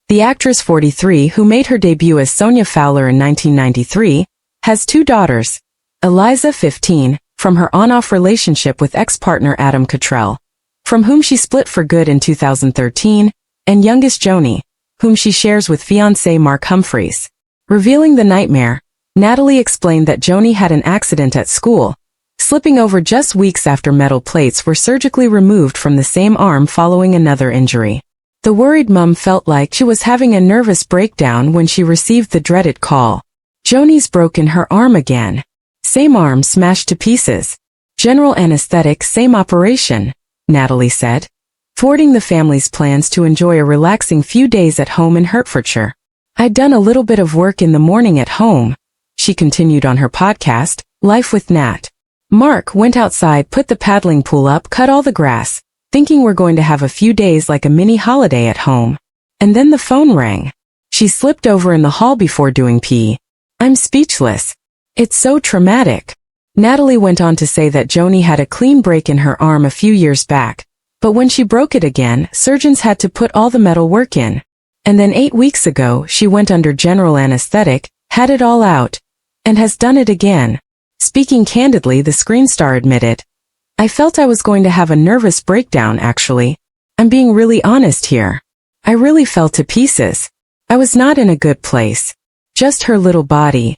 The actress 43, who made her debut as Sonia Fowler in 1993, has 2 daughters. Eliza, 15, from her on-off relationship with ex-partner Adam Cottrell, from whom she split for good in 2013, and youngest Joni, whom she shares with fiancé Mark Humphries. Revealing the nightmare, Natalie explained that Joni had an accident at school, slipping over just weeks after metal plates were surgically removed from the same arm following another injury. The worried mum felt like she was having a nervous breakdown when she received the dreaded call. Joni's broken her arm again. Same arm smashed to pieces. General anesthetic, same operation, Natalie said, thwarting the family's plans to enjoy a relaxing few days at home in Hertfordshire. I'd done a little bit of work in the morning at home, she continued on her podcast, Life with Nat. Mark went outside, put the paddling pool up, cut all the grass, thinking we're going to have a few days like a mini holiday at home. And then the phone rang. She slipped over in the hall before doing pee. I'm speechless. It's so traumatic. Natalie went on to say that Joni had a clean break in her arm a few years back, but when she broke it again, surgeons had to put all the metal work in. And then 8 weeks ago, she went under general anesthetic, had it all out, and has done it again. Speaking candidly, the screen star admitted, I felt I was going to have a nervous breakdown actually. I'm being really honest here. I really fell to pieces. I was not in a good place. Just her little body.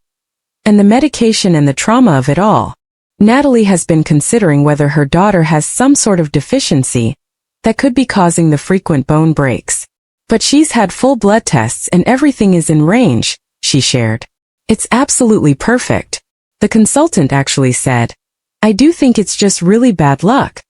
And the medication and the trauma of it all. Natalie has been considering whether her daughter has some sort of deficiency that could be causing the frequent bone breaks. But she's had full blood tests and everything is in range, she shared. It's absolutely perfect. The consultant actually said, I do think it's just really bad luck.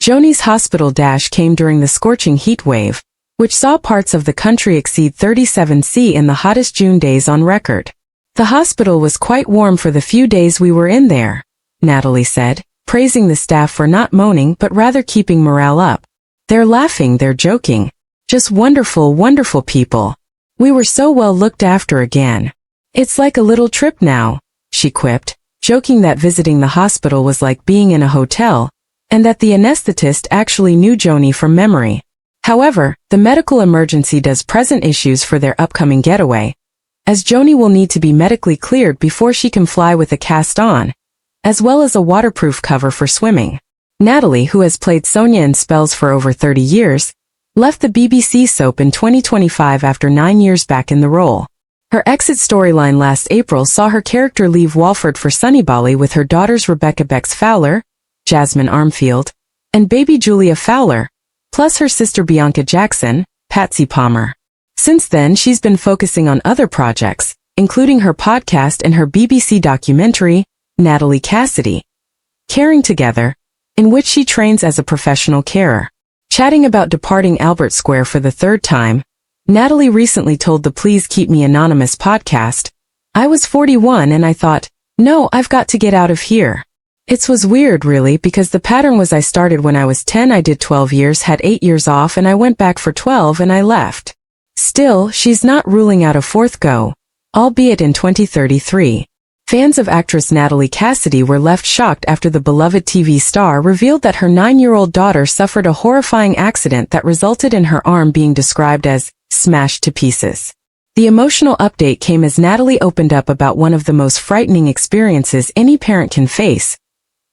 Joni's hospital dash came during the scorching heat wave, which saw parts of the country exceed 37 degrees Celsius in the hottest June days on record. The hospital was quite warm for the few days we were in there, Natalie said, praising the staff for not moaning but rather keeping morale up. They're laughing, they're joking. Just wonderful, wonderful people. We were so well looked after again. It's like a little trip now, she quipped, joking that visiting the hospital was like being in a hotel, and that the anesthetist actually knew Joni from memory. However, the medical emergency does present issues for their upcoming getaway, as Joni will need to be medically cleared before she can fly with a cast on, as well as a waterproof cover for swimming. Natalie, who has played Sonia in spells for over 30 years, left the BBC soap in 2025 after 9 years back in the role. Her exit storyline last April saw her character leave Walford for sunny Bali with her daughters Rebecca Bex Fowler, Jasmine Armfield, and baby Julia Fowler, plus her sister Bianca Jackson, Patsy Palmer. Since then, she's been focusing on other projects, including her podcast and her BBC documentary, Natalie Cassidy, Caring Together, in which she trains as a professional carer. Chatting about departing Albert Square for the 3rd time, Natalie recently told the Please Keep Me Anonymous podcast, I was 41 and I thought, no, I've got to get out of here. It was weird really because the pattern was I started when I was 10, I did 12 years, had 8 years off and I went back for 12 and I left. Still, she's not ruling out a 4th go, albeit in 2033. Fans of actress Natalie Cassidy were left shocked after the beloved TV star revealed that her 9-year-old daughter suffered a horrifying accident that resulted in her arm being described as smashed to pieces. The emotional update came as Natalie opened up about one of the most frightening experiences any parent can face,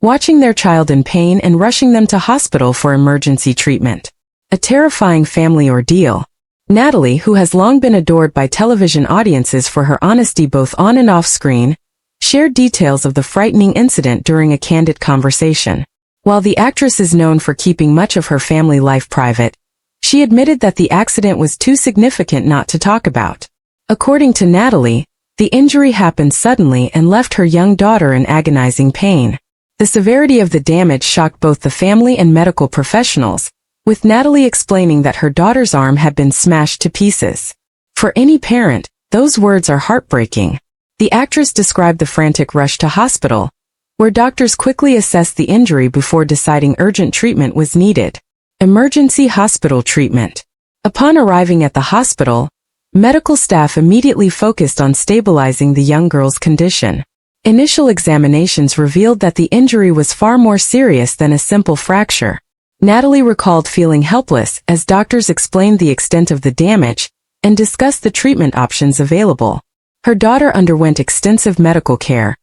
watching their child in pain and rushing them to hospital for emergency treatment. A terrifying family ordeal. Natalie, who has long been adored by television audiences for her honesty both on and off screen, shared details of the frightening incident during a candid conversation. While the actress is known for keeping much of her family life private, she admitted that the accident was too significant not to talk about. According to Natalie, the injury happened suddenly and left her young daughter in agonizing pain. The severity of the damage shocked both the family and medical professionals, with Natalie explaining that her daughter's arm had been smashed to pieces. For any parent, those words are heartbreaking. The actress described the frantic rush to hospital, where doctors quickly assessed the injury before deciding urgent treatment was needed. Emergency hospital treatment. Upon arriving at the hospital, medical staff immediately focused on stabilizing the young girl's condition. Initial examinations revealed that the injury was far more serious than a simple fracture. Natalie recalled feeling helpless as doctors explained the extent of the damage, and discussed the treatment options available. Her daughter underwent extensive medical care,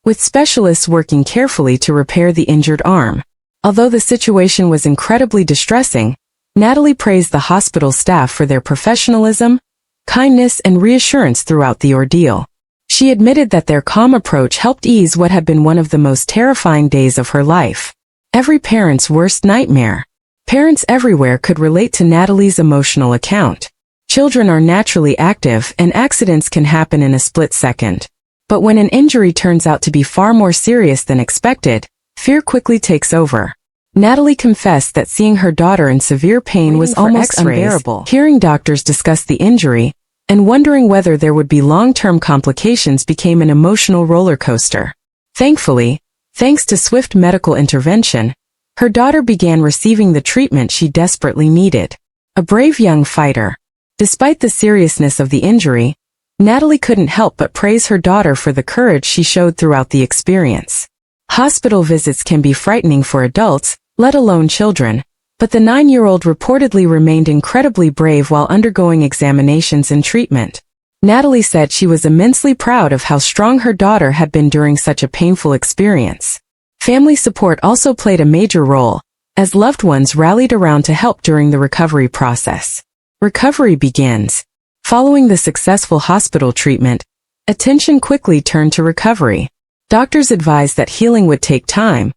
with specialists working carefully to repair the injured arm. Although the situation was incredibly distressing, Natalie praised the hospital staff for their professionalism, kindness, and reassurance throughout the ordeal. She admitted that their calm approach helped ease what had been one of the most terrifying days of her life. Every parent's worst nightmare. Parents everywhere could relate to Natalie's emotional account. Children are naturally active, and accidents can happen in a split second. But when an injury turns out to be far more serious than expected, fear quickly takes over. Natalie confessed that seeing her daughter in severe pain was almost unbearable. Hearing doctors discuss the injury and wondering whether there would be long-term complications became an emotional roller coaster. Thankfully, thanks to swift medical intervention, her daughter began receiving the treatment she desperately needed. A brave young fighter. Despite the seriousness of the injury, Natalie couldn't help but praise her daughter for the courage she showed throughout the experience. Hospital visits can be frightening for adults, let alone children, but the 9-year-old reportedly remained incredibly brave while undergoing examinations and treatment. Natalie said she was immensely proud of how strong her daughter had been during such a painful experience. Family support also played a major role, as loved ones rallied around to help during the recovery process. Recovery begins. Following the successful hospital treatment, attention quickly turned to recovery. Doctors advised that healing would take time,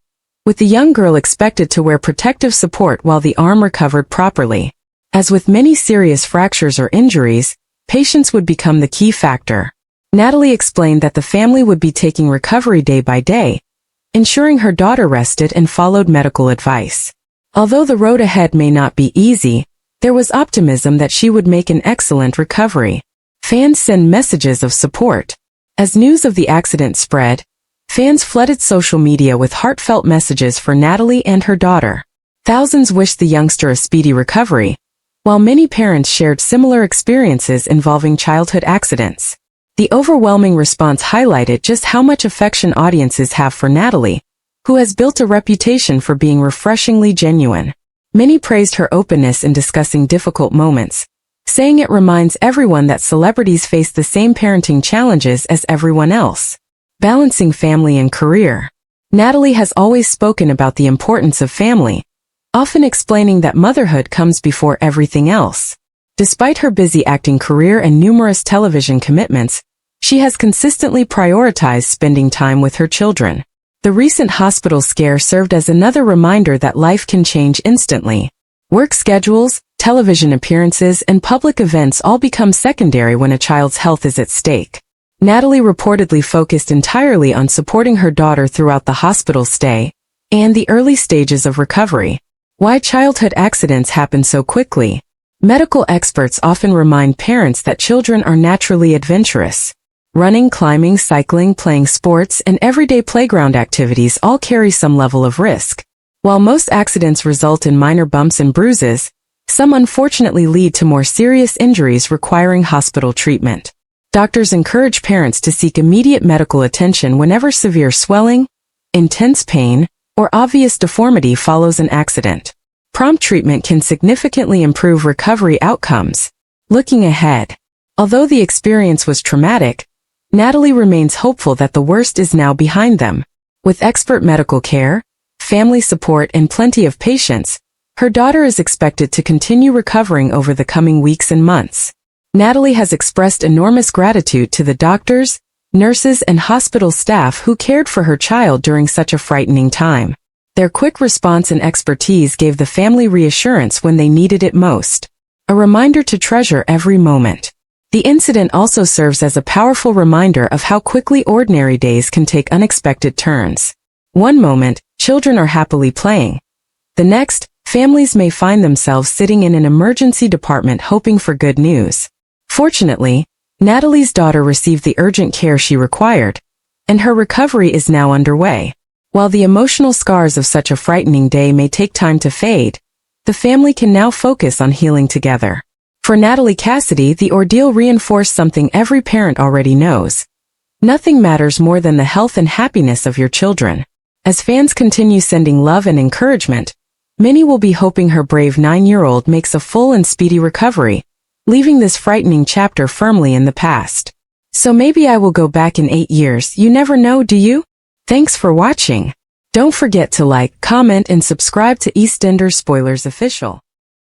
with the young girl expected to wear protective support while the arm recovered properly. As with many serious fractures or injuries, patience would become the key factor. Natalie explained that the family would be taking recovery day by day, ensuring her daughter rested and followed medical advice. Although the road ahead may not be easy, there was optimism that she would make an excellent recovery. Fans sent messages of support. As news of the accident spread, fans flooded social media with heartfelt messages for Natalie and her daughter. Thousands wished the youngster a speedy recovery, while many parents shared similar experiences involving childhood accidents. The overwhelming response highlighted just how much affection audiences have for Natalie, who has built a reputation for being refreshingly genuine. Many praised her openness in discussing difficult moments, saying it reminds everyone that celebrities face the same parenting challenges as everyone else. Balancing family and career. Natalie has always spoken about the importance of family, often explaining that motherhood comes before everything else. Despite her busy acting career and numerous television commitments, she has consistently prioritized spending time with her children. The recent hospital scare served as another reminder that life can change instantly. Work schedules, television appearances, and public events all become secondary when a child's health is at stake. Natalie reportedly focused entirely on supporting her daughter throughout the hospital stay and the early stages of recovery. Why childhood accidents happen so quickly? Medical experts often remind parents that children are naturally adventurous. Running, climbing, cycling, playing sports, and everyday playground activities all carry some level of risk. While most accidents result in minor bumps and bruises, some unfortunately lead to more serious injuries requiring hospital treatment. Doctors encourage parents to seek immediate medical attention whenever severe swelling, intense pain, or obvious deformity follows an accident. Prompt treatment can significantly improve recovery outcomes. Looking ahead. Although the experience was traumatic, Natalie remains hopeful that the worst is now behind them. With expert medical care, family support, and plenty of patience, her daughter is expected to continue recovering over the coming weeks and months. Natalie has expressed enormous gratitude to the doctors, nurses, and hospital staff who cared for her child during such a frightening time. Their quick response and expertise gave the family reassurance when they needed it most. A reminder to treasure every moment. The incident also serves as a powerful reminder of how quickly ordinary days can take unexpected turns. One moment, children are happily playing. The next, families may find themselves sitting in an emergency department hoping for good news. Fortunately, Natalie's daughter received the urgent care she required, and her recovery is now underway. While the emotional scars of such a frightening day may take time to fade, the family can now focus on healing together. For Natalie Cassidy, the ordeal reinforced something every parent already knows. Nothing matters more than the health and happiness of your children. As fans continue sending love and encouragement, many will be hoping her brave 9-year-old makes a full and speedy recovery, leaving this frightening chapter firmly in the past. So maybe I will go back in 8 years, you never know, do you? Thanks for watching. Don't forget to like, comment and subscribe to EastEnders Spoilers Official.